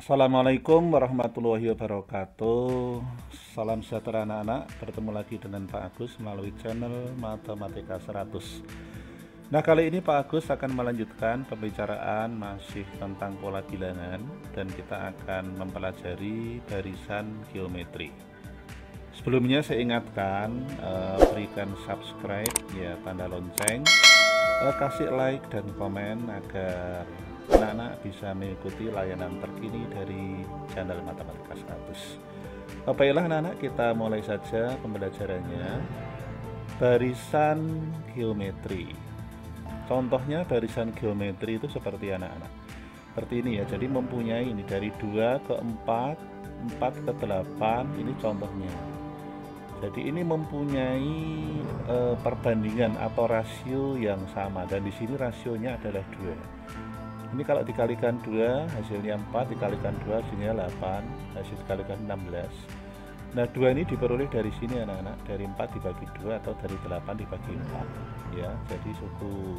Assalamualaikum warahmatullahi wabarakatuh. Salam sejahtera anak-anak. Bertemu lagi dengan Pak Agus melalui channel Matematika 100. Nah, kali ini Pak Agus akan melanjutkan pembicaraan masih tentang pola bilangan, dan kita akan mempelajari barisan geometri. Sebelumnya saya ingatkan, berikan subscribe ya, tanda lonceng, kasih like dan komen agar anak-anak bisa mengikuti layanan terkini dari channel Matematika 100. Baiklah anak-anak, kita mulai saja pembelajarannya. Barisan geometri. Contohnya barisan geometri itu seperti anak-anak. Seperti ini ya, jadi mempunyai ini dari 2 ke 4, 4 ke 8, ini contohnya. Jadi ini mempunyai perbandingan atau rasio yang sama, dan di sini rasionya adalah 2. Ini kalau dikalikan 2 hasilnya 4, dikalikan 2 hasilnya 8, hasil dikalikan 16. Nah, 2 ini diperoleh dari sini anak-anak, dari 4 dibagi 2 atau dari 8 dibagi 4 ya. Jadi suku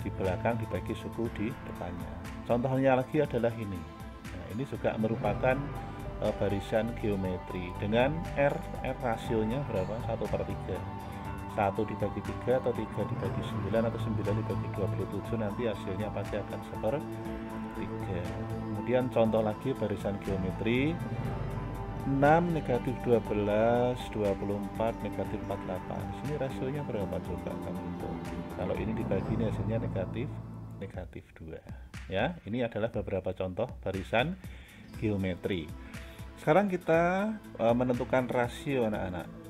di belakang dibagi suku di depannya. Contohnya lagi adalah ini. Nah, ini juga merupakan barisan geometri dengan R rasionya berapa? 1/3. 1 dibagi 3 atau 3 dibagi 9 atau 9 dibagi 27, nanti hasilnya pasti akan 1/3. Kemudian contoh lagi barisan geometri 6 negatif 12 24 negatif 48. Sini rasionya berapa coba kamu hitung? Kalau ini dibagi, ini hasilnya negatif 2 ya. Ini adalah beberapa contoh barisan geometri. Sekarang kita menentukan rasio anak-anak.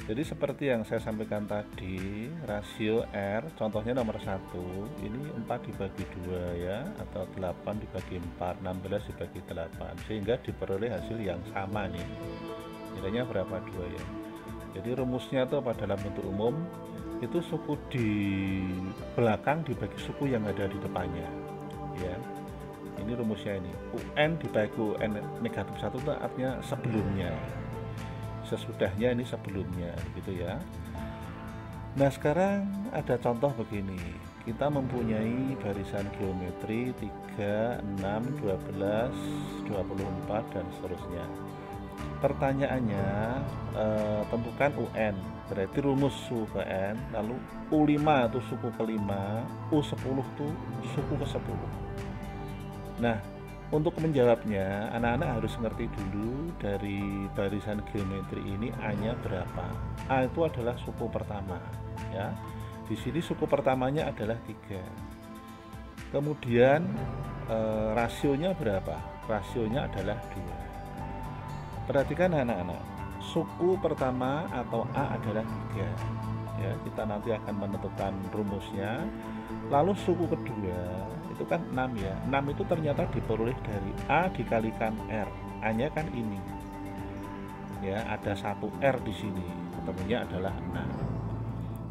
Jadi seperti yang saya sampaikan tadi, rasio R, contohnya nomor 1, ini 4 dibagi 2 ya, atau 8 dibagi 4, 16 dibagi 8, sehingga diperoleh hasil yang sama nih. Nilainya berapa? 2 ya. Jadi rumusnya itu apa? Dalam bentuk umum, itu suku di belakang dibagi suku yang ada di depannya ya. Ini rumusnya ini, UN dibagi UN negatif 1 itu artinya sebelumnya. Sesudahnya ini sebelumnya gitu ya. Nah, sekarang ada contoh begini. Kita mempunyai barisan geometri 3, 6, 12, 24 dan seterusnya. Pertanyaannya, tentukan UN, berarti rumus suku ke N, lalu U5 itu suku ke-5, U10 itu suku ke-10. Nah, untuk menjawabnya, anak-anak harus ngerti dulu dari barisan geometri ini A-nya berapa. A itu adalah suku pertama ya. Di sini suku pertamanya adalah 3. Kemudian rasionya berapa? Rasionya adalah 2. Perhatikan anak-anak, suku pertama atau A adalah 3 ya. Kita nanti akan menentukan rumusnya. Lalu suku kedua itu kan 6 ya. 6 itu ternyata diperoleh dari A dikalikan R. A-nya kan ini. Ya, ada 1 R di sini. Ketemunya adalah 6.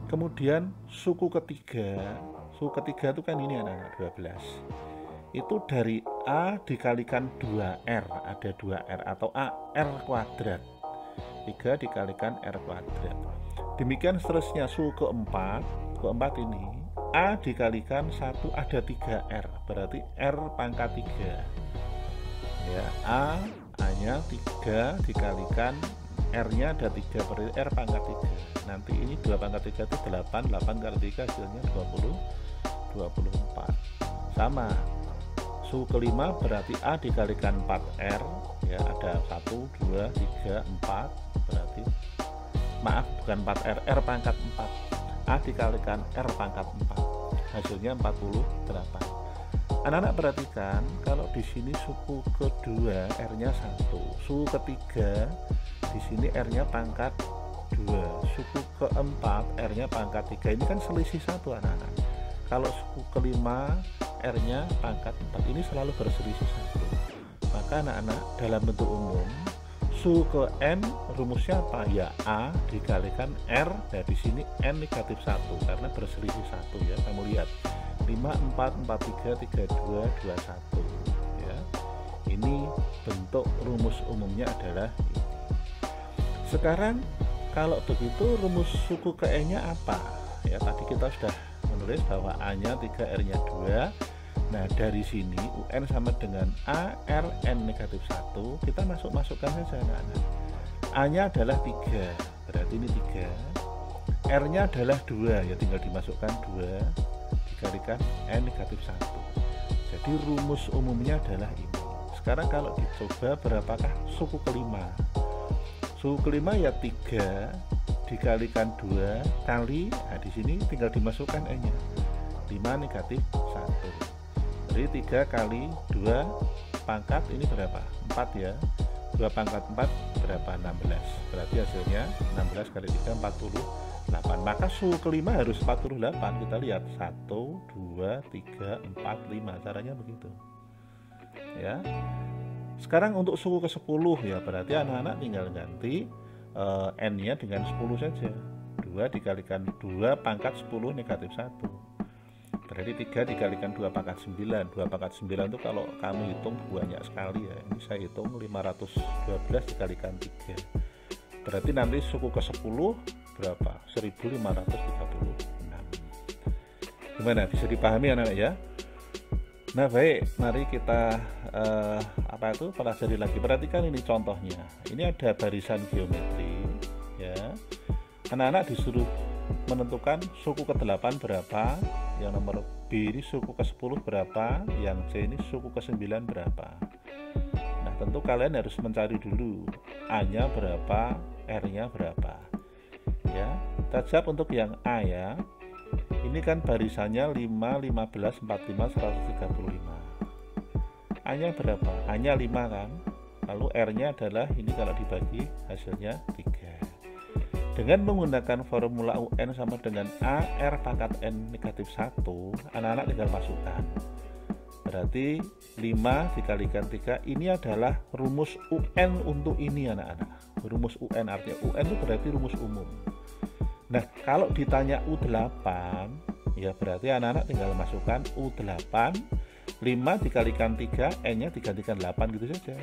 Kemudian suku ketiga. Suku ketiga itu kan ini anak-anak, 12. Itu dari A dikalikan 2R. Ada 2R atau AR kuadrat. 3 dikalikan R kuadrat. Demikian seterusnya suku keempat. Keempat ini A dikalikan 1, ada 3R, berarti R pangkat 3 ya. A-nya 3 dikalikan R-nya ada 3, berarti R pangkat 3. Nanti ini 2 pangkat 3 itu 8, 8 kali 3 hasilnya 24. Sama, suku kelima berarti A dikalikan 4R ya, ada 1, 2, 3, 4, berarti maaf bukan 4R, R pangkat 4. A dikalikan R pangkat 4, hasilnya 48. Anak-anak perhatikan, kalau di sini suku kedua R-nya 1, suku ketiga di sini R-nya pangkat 2, suku keempat R-nya pangkat 3. Ini kan selisih 1 anak-anak. Kalau suku kelima R-nya pangkat 4, ini selalu berselisih 1. Maka anak-anak dalam bentuk umum suku ke N rumusnya apa? Ya A dikalikan R, nah di sini N negatif 1 karena berselisih 1 ya. Kamu lihat 5, 4, 4, 3, 3, 2, 2, 1 ya. Ini bentuk rumus umumnya adalah ini. Sekarang kalau begitu rumus suku ke N nya apa? Ya tadi kita sudah menulis bahwa A nya 3, R nya 2. Nah dari sini UN sama dengan A, R, N negatif 1. Kita masukkan saja anak-anak. A nya adalah 3, berarti ini 3. R nya adalah 2, ya tinggal dimasukkan 2 dikalikan N negatif 1. Jadi rumus umumnya adalah ini. Sekarang kalau dicoba berapakah suku kelima? Suku kelima ya 3 dikalikan 2 kali, nah di sini tinggal dimasukkan N nya 5 negatif 1. Jadi 3 kali 2 pangkat ini berapa? 4 ya. 2 pangkat 4 berapa? 16. Berarti hasilnya 16 kali 3 48. Maka suku kelima harus 48. Kita lihat 1, 2, 3, 4, 5. Caranya begitu. Ya. Sekarang untuk suku ke-10 ya, berarti anak-anak tinggal ganti N-nya dengan 10 saja. 2 dikalikan 2 pangkat 10 negatif 1. Berarti 3 dikalikan 2 pangkat 9. 2 pangkat 9 itu kalau kamu hitung banyak sekali ya. Ini saya hitung 512 dikalikan 3. Berarti nanti suku ke-10 berapa? 1536. Gimana? Bisa dipahami anak-anak ya? Nah baik, mari kita pelajari lagi. Perhatikan ini contohnya. Ini ada barisan geometri ya. Anak-anak disuruh menentukan suku ke-8 berapa, yang nomor B ini suku ke-10 berapa, yang C ini suku ke-9 berapa. Nah tentu kalian harus mencari dulu A nya berapa, R nya berapa ya. Kita jawab untuk yang A ya. Ini kan barisannya 5, 15, 45, 135. A nya berapa? A nya 5 kan. Lalu R nya adalah ini, kalau dibagi hasilnya 3. Dengan menggunakan formula UN sama dengan A, R pangkat N negatif 1, anak-anak tinggal masukkan. Berarti 5 dikalikan 3, ini adalah rumus UN untuk ini anak-anak. Rumus UN artinya UN itu berarti rumus umum. Nah kalau ditanya U8 ya berarti anak-anak tinggal masukkan U8, 5 dikalikan 3, N nya digantikan 8 gitu saja.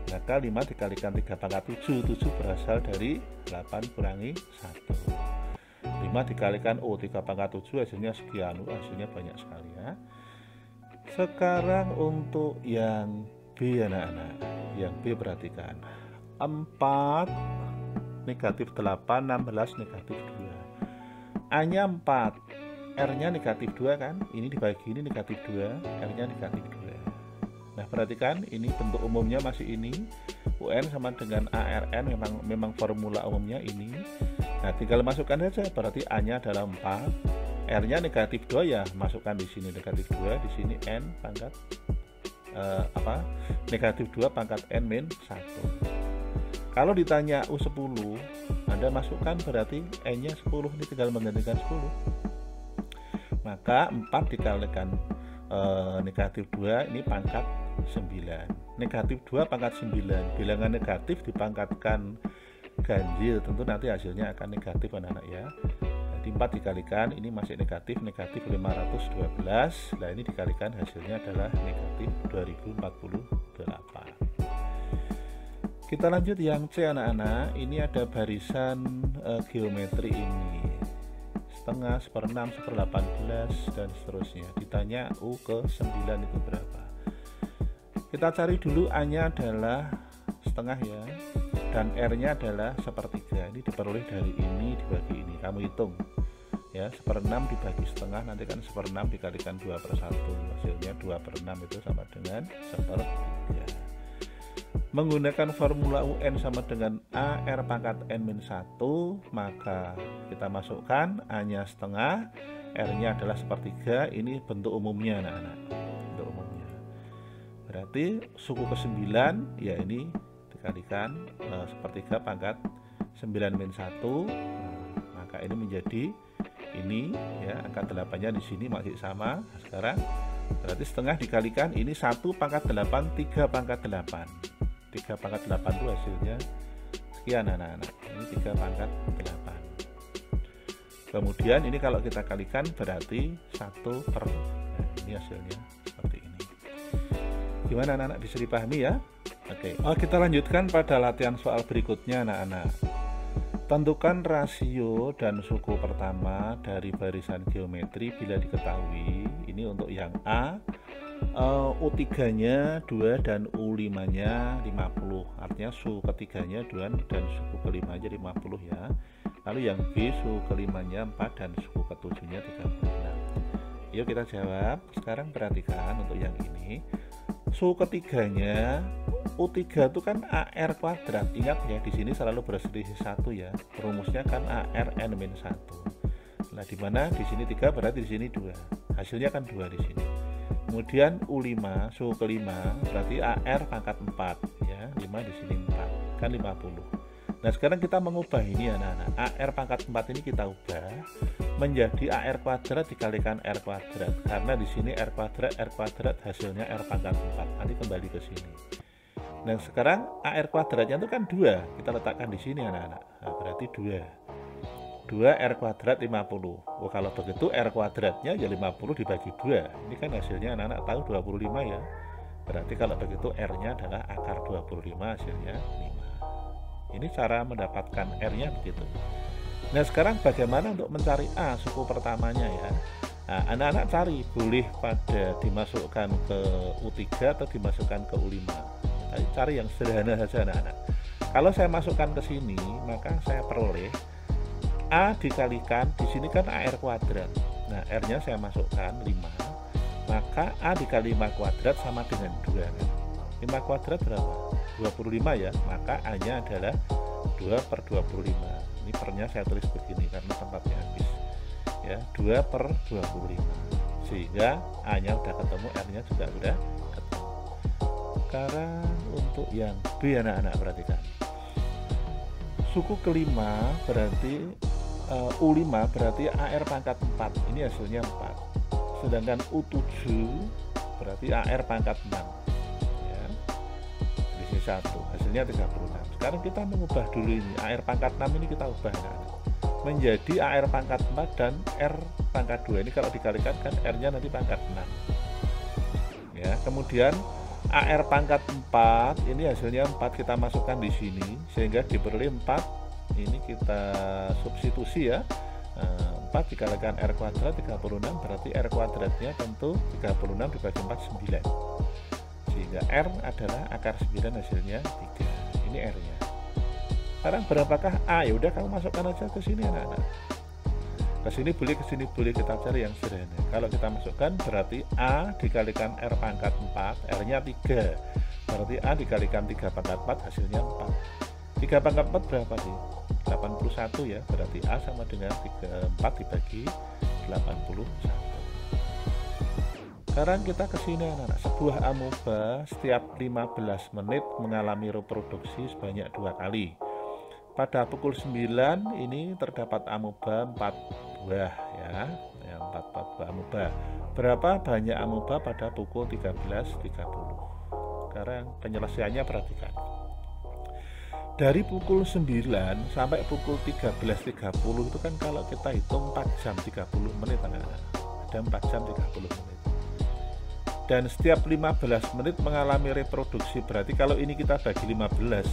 Maka 5 dikalikan 3 pangkat 7, 7 berasal dari 8 kurangi 1. 5 dikalikan 3 pangkat 7 hasilnya sekian. Hasilnya banyak sekali ya. Sekarang untuk yang B anak-anak. Yang B perhatikan 4 negatif 8, 16 negatif 2. A nya 4, R nya negatif 2 kan. Ini dibagi ini negatif 2, R nya negatif 2. Nah perhatikan ini bentuk umumnya masih ini. UN sama dengan ARN memang formula umumnya ini. Nah tinggal masukkan saja, berarti A nya adalah 4, R nya negatif 2 ya masukkan di sini negatif 2, di sini N pangkat negatif 2 pangkat N min 1. Kalau ditanya U10 Anda masukkan berarti N nya 10, ini tinggal menggantikan 10. Maka 4 dikalikan negatif 2 ini pangkat 9. Negatif 2 pangkat 9. Bilangan negatif dipangkatkan ganjil, tentu nanti hasilnya akan negatif anak-anak ya. Jadi 4 dikalikan ini masih negatif 512. Nah ini dikalikan hasilnya adalah negatif 2048. Kita lanjut yang C anak-anak. Ini ada barisan geometri ini, setengah, 1/6, 1/18 dan seterusnya. Ditanya U ke 9 itu berapa. Kita cari dulu A nya adalah setengah ya, dan R nya adalah 1/3. Ini diperoleh dari ini dibagi ini. Kamu hitung ya, 1/6 dibagi setengah, nanti kan 1/6 dikalikan 2/1, hasilnya 2/6 itu sama dengan 1/3. Menggunakan formula UN sama dengan A, R pangkat N min 1, maka kita masukkan A nya setengah, R nya adalah 1/3. Ini bentuk umumnya anak-anak, bentuk umumnya. Berarti suku ke-9 ya ini dikalikan 1/3 pangkat 9 min 1, maka ini menjadi ini ya, angka 8 nya di sini masih sama. Sekarang berarti setengah dikalikan ini 1 pangkat 8, 3 pangkat 8 3 pangkat 8 itu hasilnya sekian anak-anak. Ini 3 pangkat 8. Kemudian ini kalau kita kalikan berarti 1 per, nah, ini hasilnya seperti ini. Gimana anak-anak, bisa dipahami ya? Oke, kita lanjutkan pada latihan soal berikutnya anak-anak. Tentukan rasio dan suku pertama dari barisan geometri bila diketahui. Ini untuk yang A, U3 nya 2 dan U5 nya 50. Artinya suku ketiganya 2 dan suku kelima nya 50 ya. Lalu yang B, suku kelima nya 4 dan suku ketujuhnya 36. Yuk kita jawab. Sekarang perhatikan untuk yang ini. Suku ketiganya U3 itu kan AR kuadrat. Ingat ya, di sini selalu berselisih 1 ya. Rumusnya kan AR N-1. Nah, di mana di sini 3 berarti di sini 2. Hasilnya kan 2 di sini. Kemudian U5, suku kelima berarti AR pangkat 4 ya. 5 di sini 4. Kan 50. Nah, sekarang kita mengubah ini anak-anak. AR pangkat 4 ini kita ubah menjadi AR kuadrat dikalikan R kuadrat. Karena di sini R kuadrat hasilnya R pangkat 4. Nanti kembali ke sini. Nah, sekarang AR kuadratnya itu kan 2. Kita letakkan di sini anak-anak. Nah, berarti 2 R kuadrat 50. Oh, kalau begitu R kuadratnya ya 50 dibagi 2. Ini kan hasilnya anak-anak tahu 25 ya. Berarti kalau begitu R-nya adalah akar 25, hasilnya 5. Ini cara mendapatkan R-nya begitu. Nah, sekarang bagaimana untuk mencari A, suku pertamanya ya? Nah, anak-anak cari, boleh pada dimasukkan ke U3 atau dimasukkan ke U5. Cari yang sederhana saja anak-anak. Kalau saya masukkan ke sini, maka saya peroleh A dikalikan, di sini kan AR kuadrat. Nah, R-nya saya masukkan 5. Maka A dikali 5 kuadrat sama dengan 2 kan? 5 kuadrat berapa? 25 ya. Maka A-nya adalah 2 per 25. Ini pernya saya tulis begini karena tempatnya habis. Ya, 2 per 25. Sehingga A-nya udah ketemu, R-nya juga udah ketemu. Sekarang untuk yang B anak-anak perhatikan. Suku kelima berarti U5 berarti AR pangkat 4. Ini hasilnya 4. Sedangkan U7 berarti AR pangkat 6. Ya. Di sini 1, hasilnya 36. Sekarang kita mengubah dulu ini. AR pangkat 6 ini kita ubah anak-anak menjadi AR pangkat 4 dan R pangkat 2. Ini kalau dikalikan kan R-nya nanti pangkat 6. Ya, kemudian AR pangkat 4 ini hasilnya 4, kita masukkan di sini sehingga diperoleh 4. Ini kita substitusi ya. 4 dikalikan R kuadrat 36 berarti R kuadratnya tentu 36 dibagi 4 9. Sehingga R adalah akar 9, hasilnya 3. Ini R-nya. Sekarang berapakah A? Ya udah kamu masukkan aja ke sini anak-anak. Ke sini boleh, kita cari yang sederhana. Kalau kita masukkan berarti A dikalikan R pangkat 4, R-nya 3. Berarti A dikalikan 3 pangkat 4, hasilnya 4. 3 pangkat 4 berapa sih? 81 ya. Berarti A sama dengan 4 dibagi 81. Sekarang kita ke sini anak-anak. Sebuah amoeba setiap 15 menit mengalami reproduksi sebanyak 2 kali. Pada pukul 9 ini terdapat amoeba 4 buah ya. 4 buah amoeba. Berapa banyak amoeba pada pukul 13.30? Sekarang penyelesaiannya perhatikan. Dari pukul 9 sampai pukul 13.30 itu kan kalau kita hitung 4 jam 30 menit anak-anak. Ada 4 jam 30 menit. Dan setiap 15 menit mengalami reproduksi. Berarti kalau ini kita bagi 15,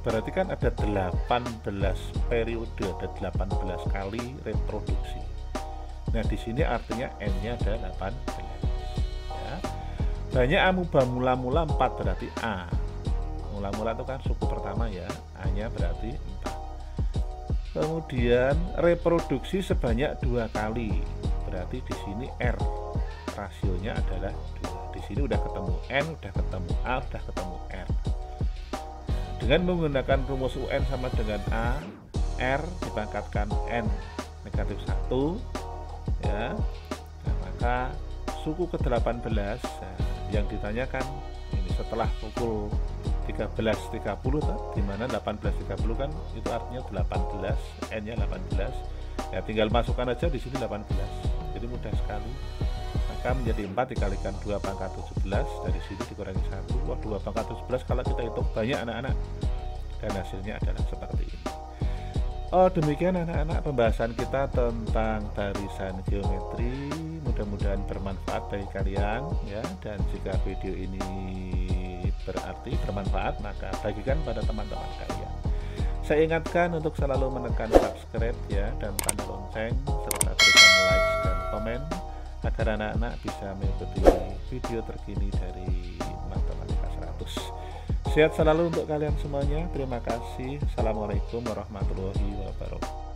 berarti kan ada 18 periode, ada 18 kali reproduksi. Nah, di sini artinya N-nya ada 18. Ya. Banyak amoeba mula-mula 4 berarti A. Mula-mula itu kan suku pertama ya, A-nya berarti 4. Kemudian reproduksi sebanyak 2 kali. Berarti di sini R. Rasionya adalah 2. Di sini udah ketemu N, udah ketemu A, udah ketemu R. Dengan menggunakan rumus UN sama dengan A, R dipangkatkan N negatif 1 ya. Nah, maka suku ke-18 yang ditanyakan ini setelah pukul 13.30 di mana 18.30 kan itu artinya 18, N-nya 18. Ya tinggal masukkan aja di sini 18. Jadi mudah sekali. Maka maka menjadi 4 dikalikan 2 pangkat 17, dari sini dikurangi 1. Wah, 2 pangkat 17 kalau kita hitung banyak anak-anak, dan hasilnya adalah seperti ini. Oh, demikian anak-anak pembahasan kita tentang barisan geometri. Mudah-mudahan bermanfaat bagi kalian ya, dan jika video ini berarti bermanfaat, maka bagikan pada teman-teman kalian. Saya ingatkan untuk selalu menekan subscribe ya, dan tanda lonceng, serta berikan like dan komen agar anak-anak bisa mengikuti video terkini dari Matematika 100. Sehat selalu untuk kalian semuanya. Terima kasih. Assalamualaikum warahmatullahi wabarakatuh.